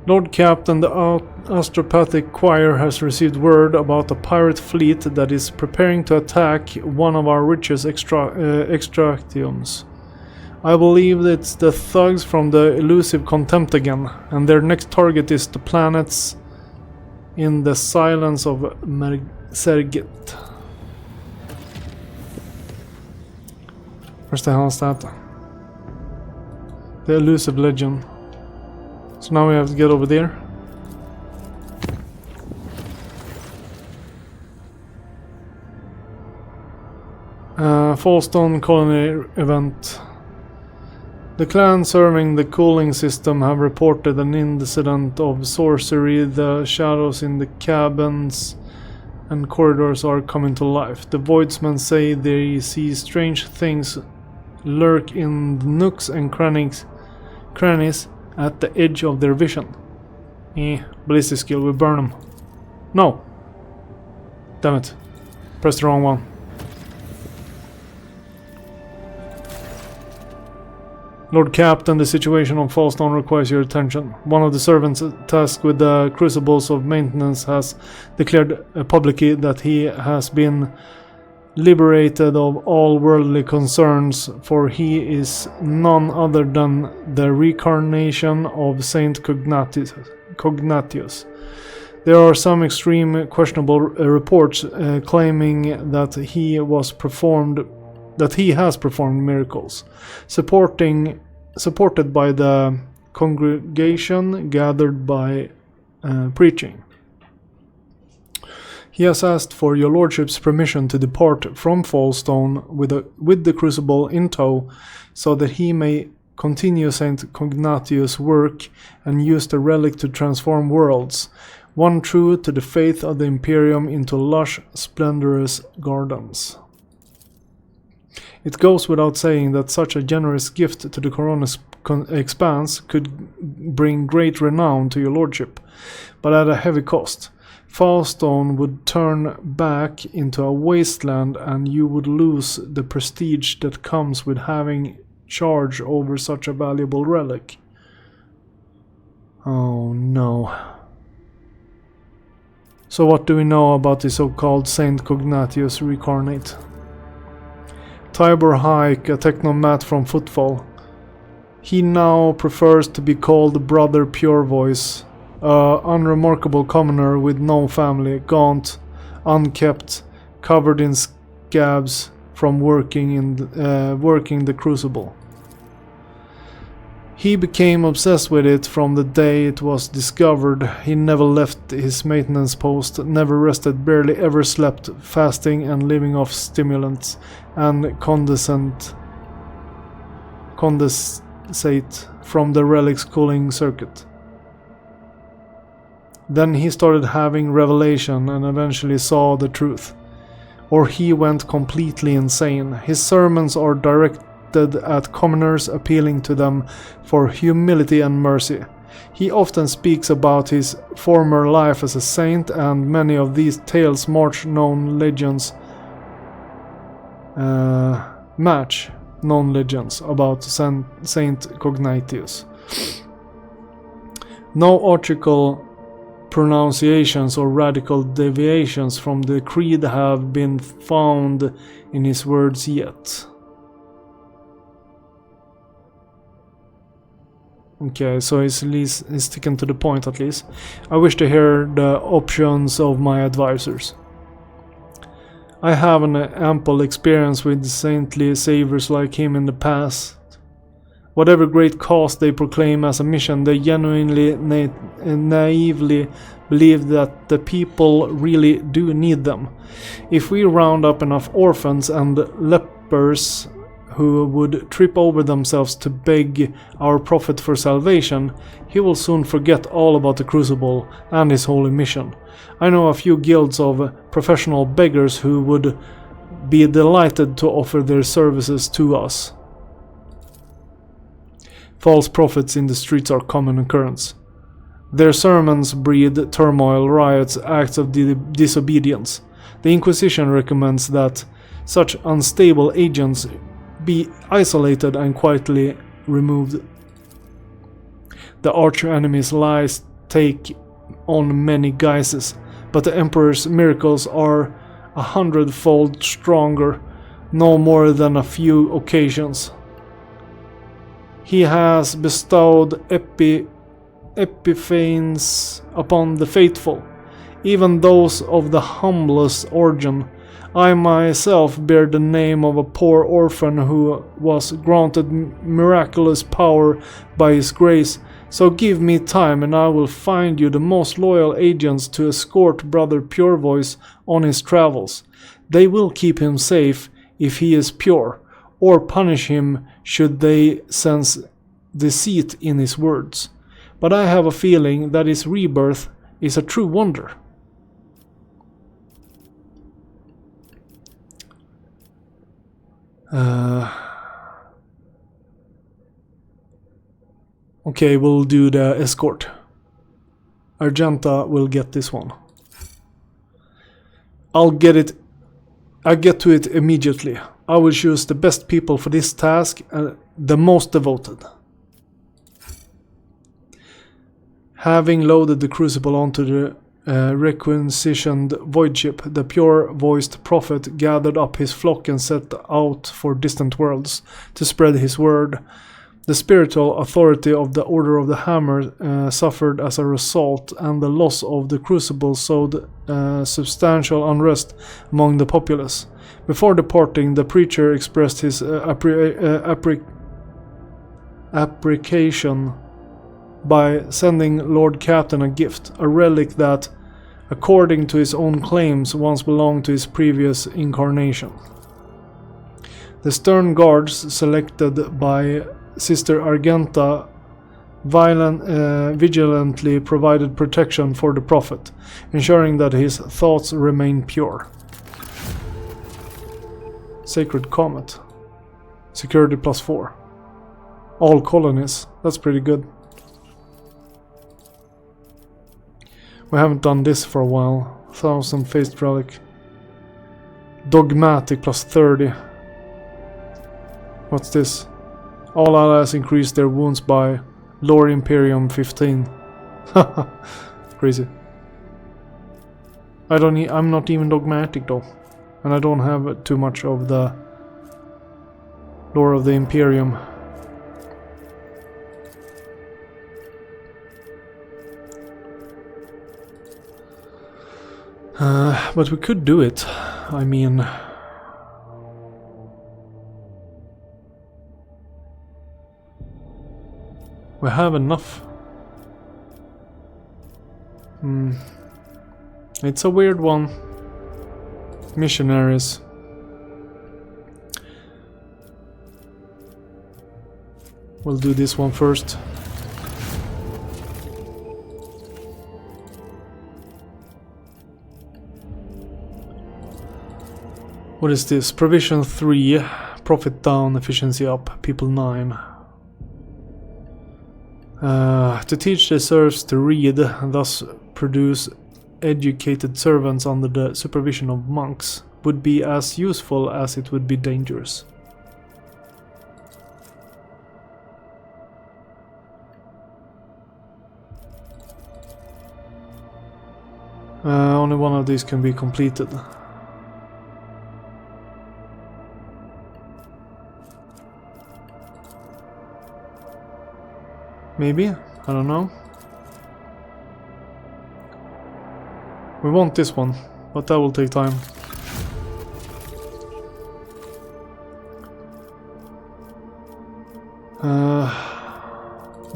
Lord Captain, the Astropathic Choir has received word about a pirate fleet that is preparing to attack one of our richest extractiums. I believe it's the thugs from the elusive Contemptagon, and their next target is the planets in the silence of Sergit. Where's the hell is that? The elusive legend. So now we have to get over there. Fallstone colony event. The clan serving the cooling system have reported an incident of sorcery. The shadows in the cabins and corridors are coming to life. The Voidsmen say they see strange things lurk in the nooks and crannies at the edge of their vision. Ballistic skill, we burn them. No! Damn it. Press the wrong one. Lord Captain, the situation on Fallstone requires your attention. One of the servants tasked with the crucibles of maintenance has declared publicly that he has been liberated of all worldly concerns, for he is none other than the reincarnation of Saint Cognatius. There are some extreme questionable reports claiming that he has performed miracles, supported by the congregation gathered by preaching. He has asked for your lordship's permission to depart from Fallstone with the crucible in tow, so that he may continue Saint Cognatius' work and use the relic to transform worlds, one true to the faith of the Imperium, into lush, splendorous gardens. It goes without saying that such a generous gift to the Corona's expanse could bring great renown to your lordship, but at a heavy cost. Fallstone would turn back into a wasteland, and you would lose the prestige that comes with having charge over such a valuable relic. Oh no. So what do we know about the so-called Saint Cognatius reincarnate? Tibor Hike, a technomat from Footfall. He now prefers to be called Brother Purevoice, a unremarkable commoner with no family, gaunt, unkempt, covered in scabs from working the crucible. He became obsessed with it from the day it was discovered. He never left his maintenance post, never rested, barely ever slept, fasting and living off stimulants and condensate from the relic's cooling circuit. Then he started having revelation and eventually saw the truth. Or he went completely insane. His sermons are directed at commoners, appealing to them for humility and mercy. He often speaks about his former life as a saint, and many of these tales match known legends about Saint Cognatius. No article pronunciations or radical deviations from the creed have been found in his words yet. Okay, so he's sticking to the point at least. I wish to hear the options of my advisors. I have an ample experience with saintly saviors like him in the past. Whatever great cause they proclaim as a mission, they genuinely naively believe that the people really do need them. If we round up enough orphans and lepers who would trip over themselves to beg our prophet for salvation, he will soon forget all about the crucible and his holy mission. I know a few guilds of professional beggars who would be delighted to offer their services to us. False prophets in the streets are common occurrence. Their sermons breed turmoil, riots, acts of disobedience. The Inquisition recommends that such unstable agents be isolated and quietly removed. The arch enemies lie take on many guises, but the Emperor's miracles are 100-fold stronger, no more than a few occasions. He has bestowed epiphanes upon the faithful, even those of the humblest origin. I myself bear the name of a poor orphan who was granted miraculous power by his grace. So give me time and I will find you the most loyal agents to escort Brother Purevoice on his travels. They will keep him safe if he is pure, or punish him should they sense deceit in his words. But I have a feeling that his rebirth is a true wonder. Okay, we'll do the escort. Argenta will get this one. I get to it immediately. I will choose the best people for this task and the most devoted. Having loaded the crucible onto the requisitioned void ship, the pure-voiced prophet gathered up his flock and set out for distant worlds to spread his word. The spiritual authority of the Order of the Hammer suffered as a result, and the loss of the crucible sowed substantial unrest among the populace. Before departing, the preacher expressed his appreciation by sending Lord Captain a gift, a relic that, according to his own claims, once belonged to his previous incarnation. The stern guards selected by Sister Argenta vigilantly provided protection for the prophet, ensuring that his thoughts remained pure. Sacred Comet. Security +4. All colonies. That's pretty good. We haven't done this for a while. 1000 Faced Relic. Dogmatic +30. What's this? All allies increase their wounds by Lore Imperium 15. Crazy. I'm not even dogmatic though. And I don't have too much of the Lore of the Imperium. But we could do it. I mean... we have enough. It's a weird one. Missionaries. We'll do this one first. What is this? Provision 3, profit down, efficiency up, people 9. To teach the serfs to read, thus produce educated servants under the supervision of monks, would be as useful as it would be dangerous. Only one of these can be completed. Maybe? I don't know. We want this one, but that will take time.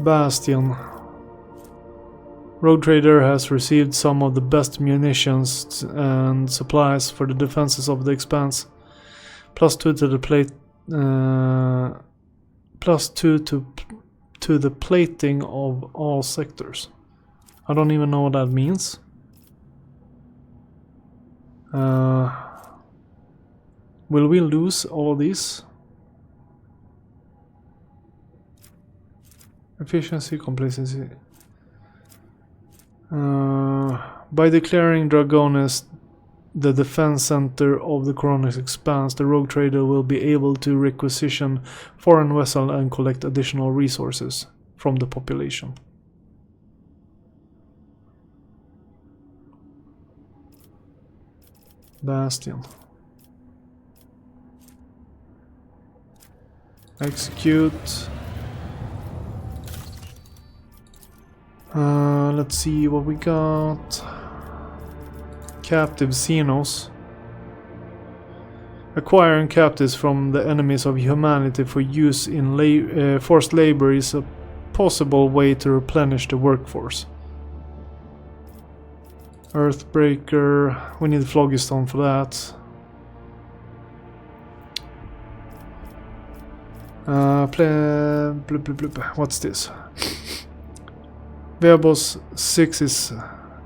Bastion. Rogue Trader has received some of the best munitions and supplies for the defenses of the Expanse. +2 to the plate. +2 to the plating of all sectors. I don't even know what that means. Will we lose all of these? Efficiency, complacency. By declaring Dragones the defense center of the Coronic Expanse, the Rogue Trader will be able to requisition foreign vessels and collect additional resources from the population. Bastion. Execute. Let's see what we got. Captive Xenos. Acquiring captives from the enemies of humanity for use in forced labor is a possible way to replenish the workforce. Earthbreaker. We need Phlogiston for that. What's this? Verbos 6 is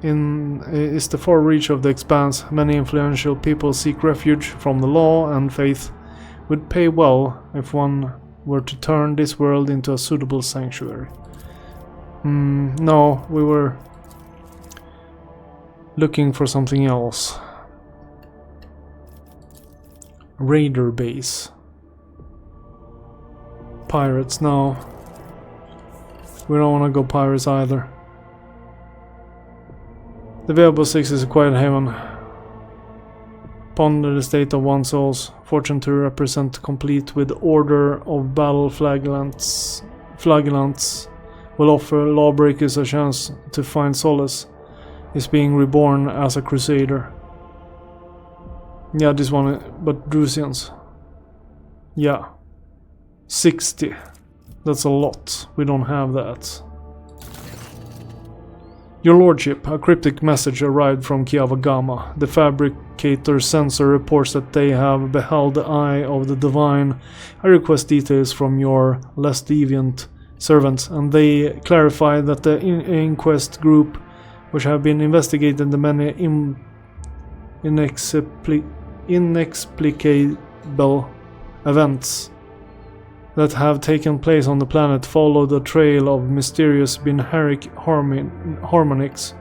the far reach of the expanse. Many influential people seek refuge from the law, and faith would pay well if one were to turn this world into a suitable sanctuary. No, we were looking for something else. Raider base. Pirates, no. We don't want to go pirates either. The Verbos 6 is a quiet haven. Ponder the state of one's souls. Fortune to represent complete with order of battle flagellants will offer lawbreakers a chance to find solace. Is being reborn as a crusader. Yeah, this one, but Drusians. Yeah. 60. That's a lot. We don't have that. Your Lordship, a cryptic message arrived from Kiava Gamma. The fabricator sensor reports that they have beheld the eye of the divine. I request details from your less deviant servants, and they clarify that the inquest group, which have been investigating the many inexplicable events that have taken place on the planet, followed a trail of mysterious binaric harmonics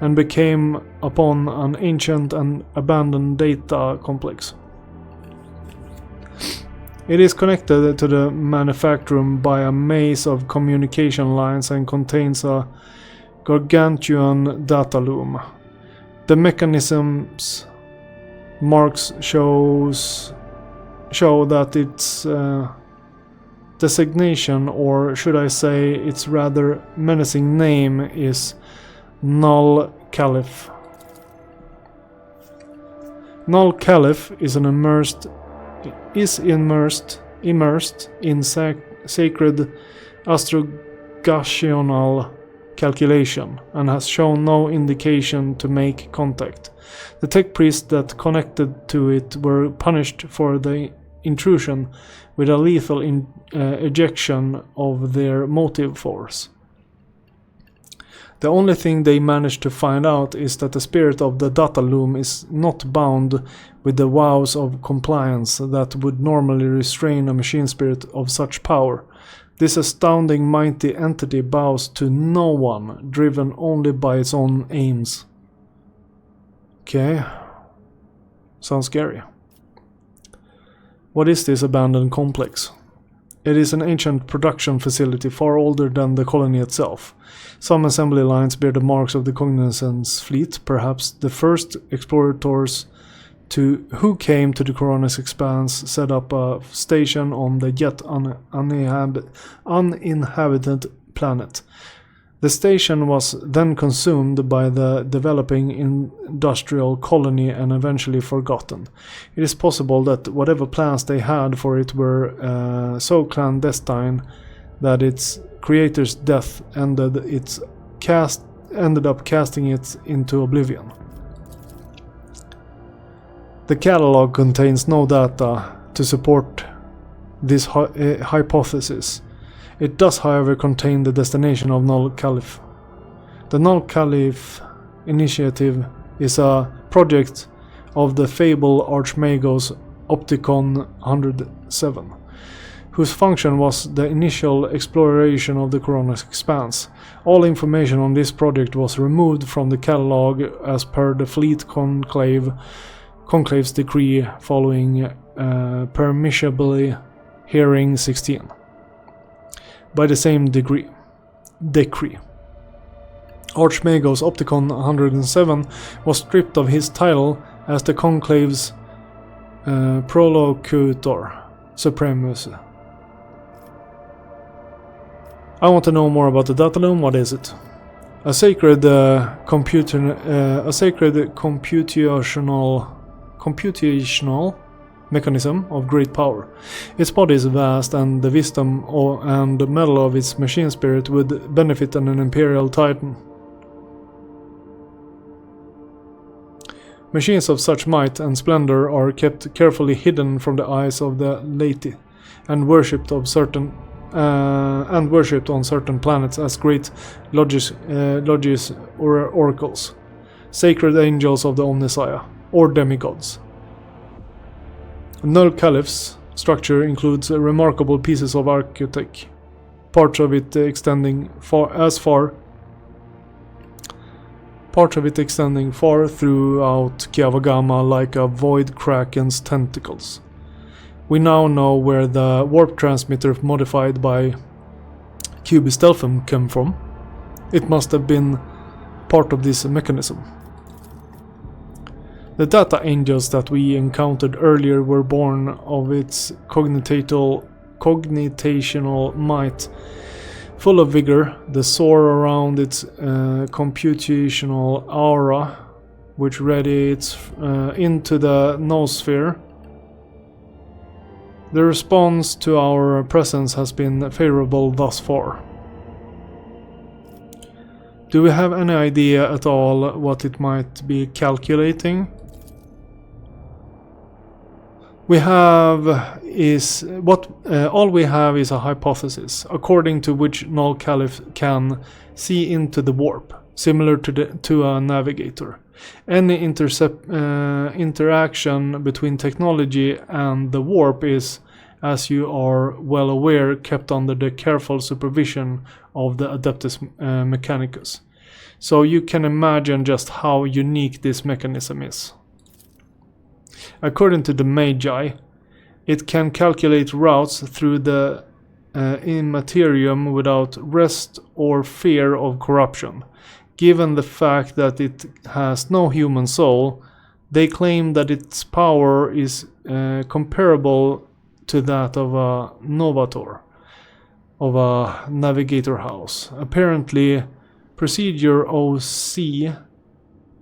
and became upon an ancient and abandoned data complex. It is connected to the manufacturing by a maze of communication lines and contains a gargantuan data loom. The mechanism's marks show that its designation, or should I say its rather menacing name, is Null Caliph. Null Caliph is immersed in sacred astrogational calculation and has shown no indication to make contact. The tech priests that connected to it were punished for the intrusion with a lethal ejection of their motive force. The only thing they managed to find out is that the spirit of the data loom is not bound with the vows of compliance that would normally restrain a machine spirit of such power. This astounding mighty entity bows to no one, driven only by its own aims. Okay. Sounds scary. What is this abandoned complex? It is an ancient production facility far older than the colony itself. Some assembly lines bear the marks of the Cognizant's fleet, perhaps the first explorers who came to the Coronis Expanse set up a station on the yet uninhabited planet. The station was then consumed by the developing industrial colony and eventually forgotten. It is possible that whatever plans they had for it were so clandestine that its creator's death ended up casting it into oblivion. The catalog contains no data to support this hypothesis. It does, however, contain the destination of Null Caliph. The Null Caliph initiative is a project of the fabled Archmagos Opticon 107, whose function was the initial exploration of the Coronis Expanse. All information on this project was removed from the catalog as per the Fleet Conclave's decree following Permissibly Hearing 16. By the same decree. Archmagos Opticon 107 was stripped of his title as the Conclave's prolocutor supremacy. I want to know more about the data loom. What is it? A sacred computational mechanism of great power. Its body is vast, and the wisdom and the metal of its machine spirit would benefit an imperial titan. Machines of such might and splendor are kept carefully hidden from the eyes of the laity, and worshipped on certain planets as great lodges or oracles, sacred angels of the Omnissiah, or demigods. Null Caliph's structure includes remarkable pieces of architecture, parts of it extending far throughout Kiavagama like a void kraken's tentacles. We now know where the warp transmitter modified by Cubis Delphim came from. It must have been part of this mechanism. The data angels that we encountered earlier were born of its cognitional might. Full of vigor, the soar around its computational aura, which radiates into the noosphere. The response to our presence has been favorable thus far. Do we have any idea at all what it might be calculating? All we have is a hypothesis, according to which Null Caliph can see into the warp, similar to a navigator. Any interaction between technology and the warp is, as you are well aware, kept under the careful supervision of the Adeptus Mechanicus. So you can imagine just how unique this mechanism is. According to the Magi, it can calculate routes through the immaterium without rest or fear of corruption. Given the fact that it has no human soul, they claim that its power is comparable to that of a novator, of a navigator house. Apparently, Procedure OC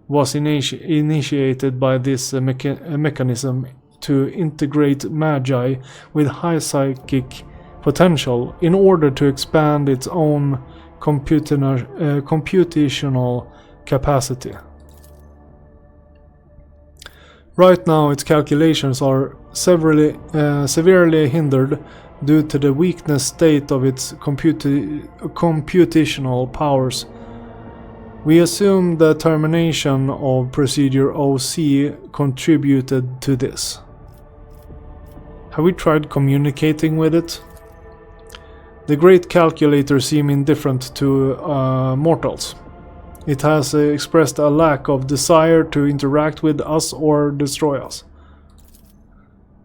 was initiated by this mechanism to integrate Magi with high psychic potential in order to expand its own computational capacity. Right now, its calculations are severely hindered due to the weakness state of its computational powers. We assume the termination of Procedure OC contributed to this. Have we tried communicating with it? The Great Calculator seems indifferent to mortals. It has expressed a lack of desire to interact with us or destroy us.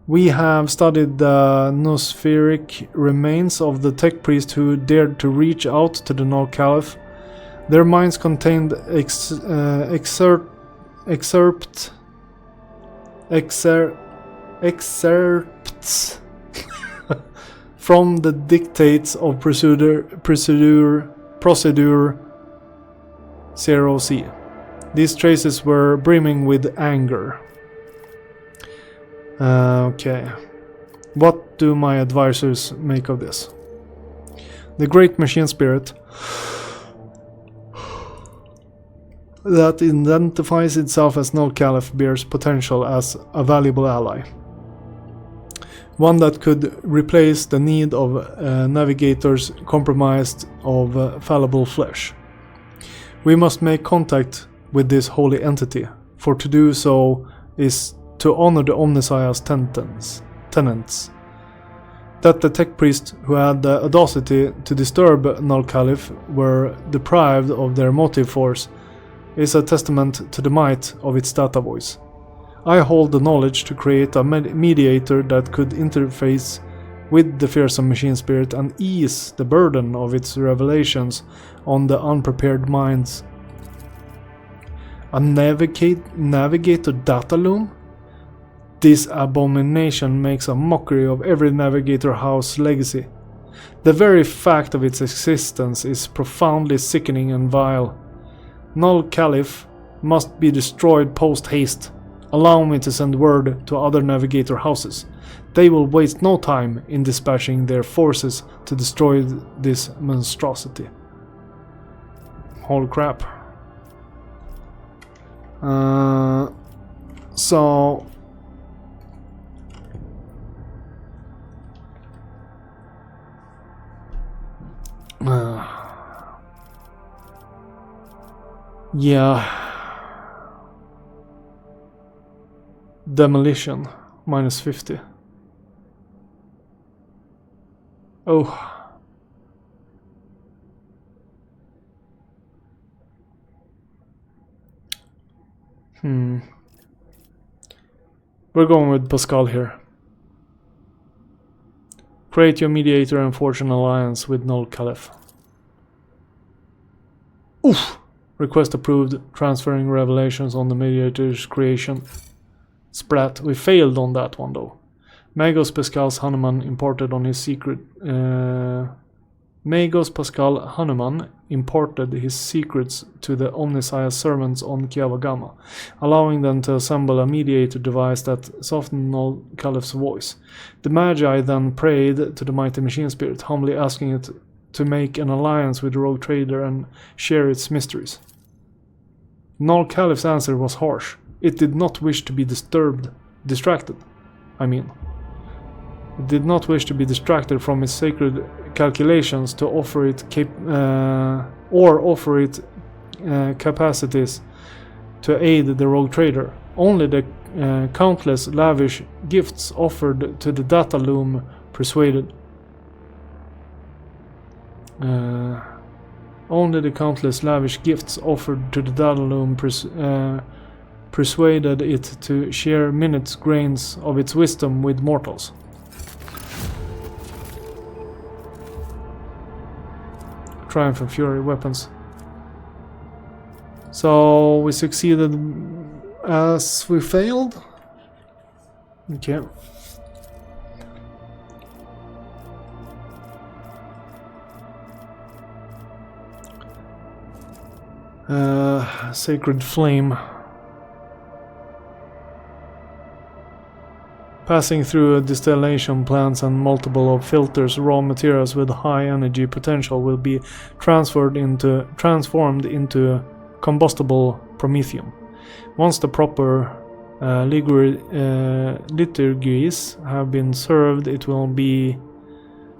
We have studied the noospheric remains of the tech priest who dared to reach out to the Null Caliph. Their minds contained excerpts from the dictates of Procedure 0C. These traces were brimming with anger. Okay. What do my advisors make of this? The great machine spirit that identifies itself as Null Caliph bears potential as a valuable ally. One that could replace the need of navigators compromised of fallible flesh. We must make contact with this holy entity, for to do so is to honor the Omnissiah's tenets. That the tech priest who had the audacity to disturb Null Caliph were deprived of their motive force is a testament to the might of its data voice. I hold the knowledge to create a mediator that could interface with the fearsome machine spirit and ease the burden of its revelations on the unprepared minds. A navigator data loom? This abomination makes a mockery of every navigator house legacy. The very fact of its existence is profoundly sickening and vile. Null Caliph must be destroyed post-haste. Allow me to send word to other navigator houses. They will waste no time in dispatching their forces to destroy this monstrosity. Holy crap. So... yeah. Demolition, minus 50. Oh. We're going with Pascal here. Create your mediator and forge an alliance with Null Caliph. Oof! Request approved, transferring revelations on the mediator's creation. Sprat, we failed on that one though. Magos Pascal's Hanuman imported on his secret... Magos Pascal Hanuman imported his secrets to the Omniscience servants on Kiavagama, allowing them to assemble a mediator device that softened Null Caliph's voice. The Magi then prayed to the mighty machine spirit, humbly asking it to make an alliance with the rogue trader and share its mysteries. Null Caliph's answer was harsh. It did not wish to be distracted. It did not wish to be distracted from its sacred calculations to offer it capacities to aid the rogue trader. Only the countless lavish gifts offered to the data loom persuaded. Only the countless lavish gifts offered to the data loom persuaded it to share minute grains of its wisdom with mortals. Triumph and Fury weapons. So we succeeded as we failed. Okay. Sacred Flame. Passing through distillation plants and multiple of filters, raw materials with high energy potential will be transformed into combustible promethium. Once the proper liturgies have been served, it will be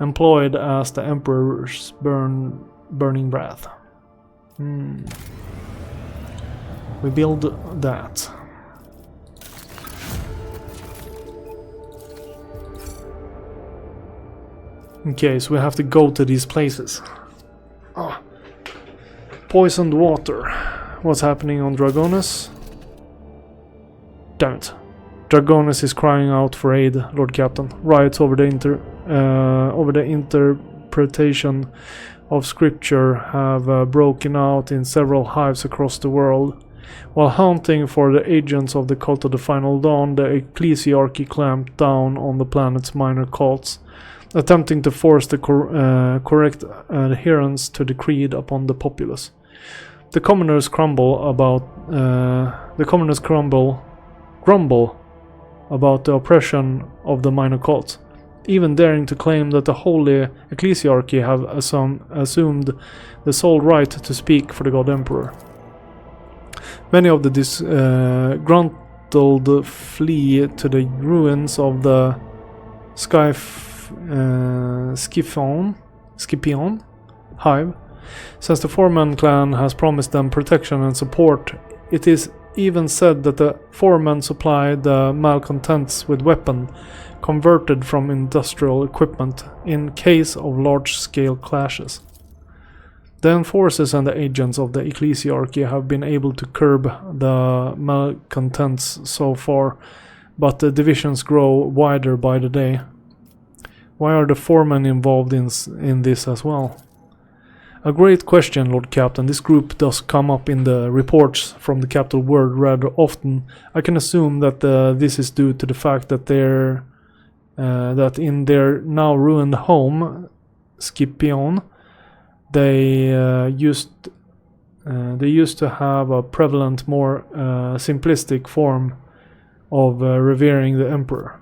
employed as the Emperor's burning breath. We build that. Okay, so we have to go to these places. Poisoned water. What's happening on Dragonus? Damn it. Dragonus is crying out for aid, Lord Captain. Riots over the interpretation of scripture have broken out in several hives across the world. While hunting for the agents of the Cult of the Final Dawn, the Ecclesiarchy clamped down on the planet's minor cults, attempting to force the correct adherence to the creed upon the populace. The commoners grumble about the oppression of the minor cults, even daring to claim that the holy ecclesiarchy have assumed the sole right to speak for the God Emperor. Many of the disgruntled flee to the ruins of the Scipion hive. Since the Forsman clan has promised them protection and support, it is even said that the Forsman supply the malcontents with weapons converted from industrial equipment in case of large-scale clashes. The enforcers and the agents of the Ecclesiarchy have been able to curb the malcontents so far, but the divisions grow wider by the day. Why are the Forsman involved in this as well? A great question, Lord Captain. This group does come up in the reports from the capital world rather often. I can assume that this is due to the fact that that in their now ruined home, Scipion, they used to have a prevalent, more simplistic form of revering the emperor.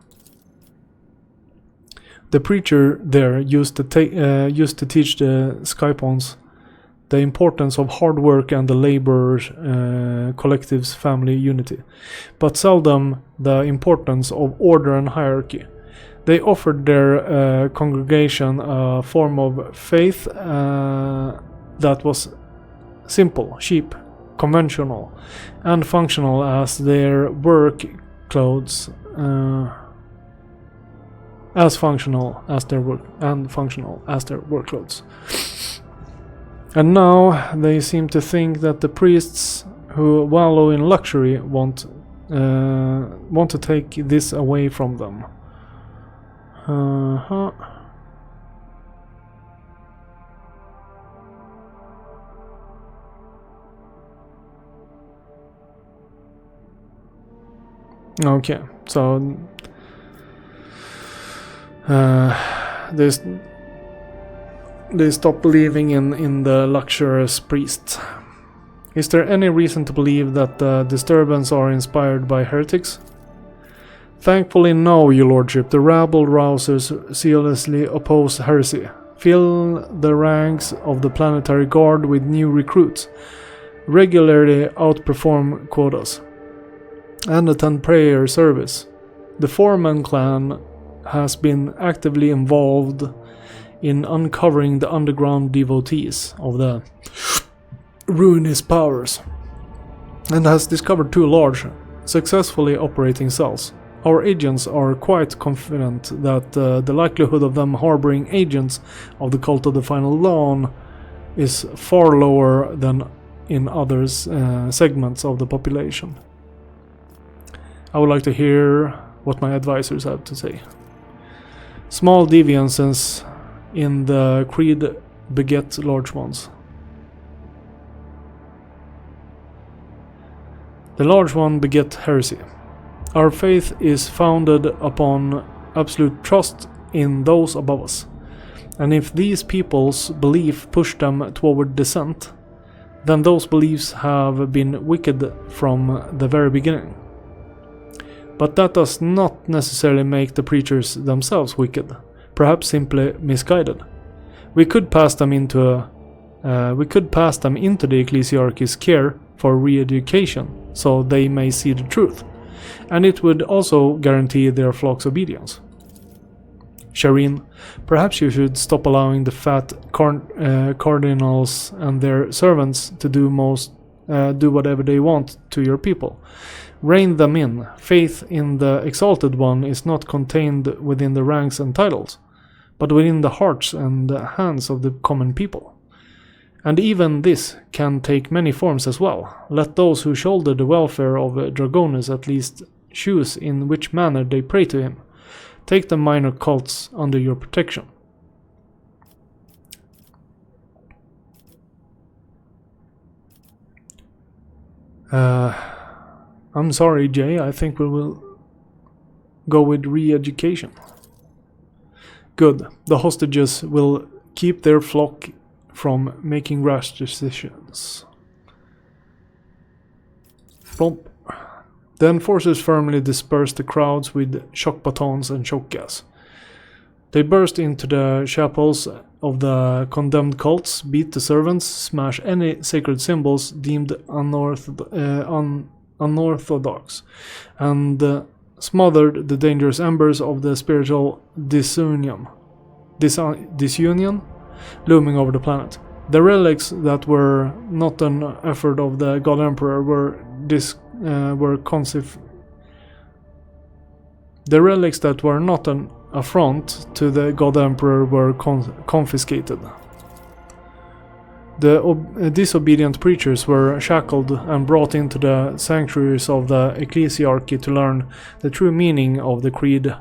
The preacher there used to teach the Scipions the importance of hard work and the laborers' collective's family unity, but seldom the importance of order and hierarchy. They offered their congregation a form of faith that was simple, cheap, conventional, and functional as their work clothes. As functional as their workloads. And now they seem to think that the priests who wallow in luxury want to take this away from them. Okay, so they stop believing in the luxurious priests. Is there any reason to believe that the disturbance are inspired by heretics? Thankfully no, your lordship. The rabble-rousers zealously oppose heresy, fill the ranks of the planetary guard with new recruits, regularly outperform quotas, and attend prayer service. The Forsman clan has been actively involved in uncovering the underground devotees of the ruinous powers, and has discovered 2 large, successfully operating cells. Our agents are quite confident that the likelihood of them harboring agents of the Cult of the Final Dawn is far lower than in other segments of the population. I would like to hear what my advisors have to say. Small deviances in the creed beget large ones. The large one beget heresy. Our faith is founded upon absolute trust in those above us, and if these people's belief push them toward descent, then those beliefs have been wicked from the very beginning. But that does not necessarily make the preachers themselves wicked, perhaps simply misguided. We could pass them into the ecclesiarchy's care for re-education, so they may see the truth, and it would also guarantee their flock's obedience. Shireen, perhaps you should stop allowing the fat cardinals and their servants to do whatever they want to your people. Rein them in. Faith in the Exalted One is not contained within the ranks and titles, but within the hearts and hands of the common people. And even this can take many forms as well. Let those who shoulder the welfare of Dragonus at least choose in which manner they pray to him. Take the minor cults under your protection. I'm sorry, Jay, I think we will go with re-education. Good. The hostages will keep their flock from making rash decisions. Bump. The enforcers firmly disperse the crowds with shock batons and shock gas. They burst into the chapels of the condemned cults, beat the servants, smash any sacred symbols deemed unorthodox, and smothered the dangerous embers of the spiritual disunion looming over the planet. The relics that were not an effort of the God Emperor The relics that were not an affront to the God Emperor were confiscated. The disobedient preachers were shackled and brought into the sanctuaries of the ecclesiarchy to learn the true meaning of the creed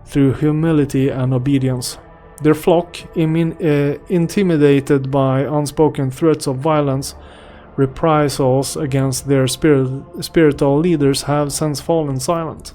through humility and obedience. Their flock, intimidated by unspoken threats of violence, reprisals against their spiritual leaders, have since fallen silent.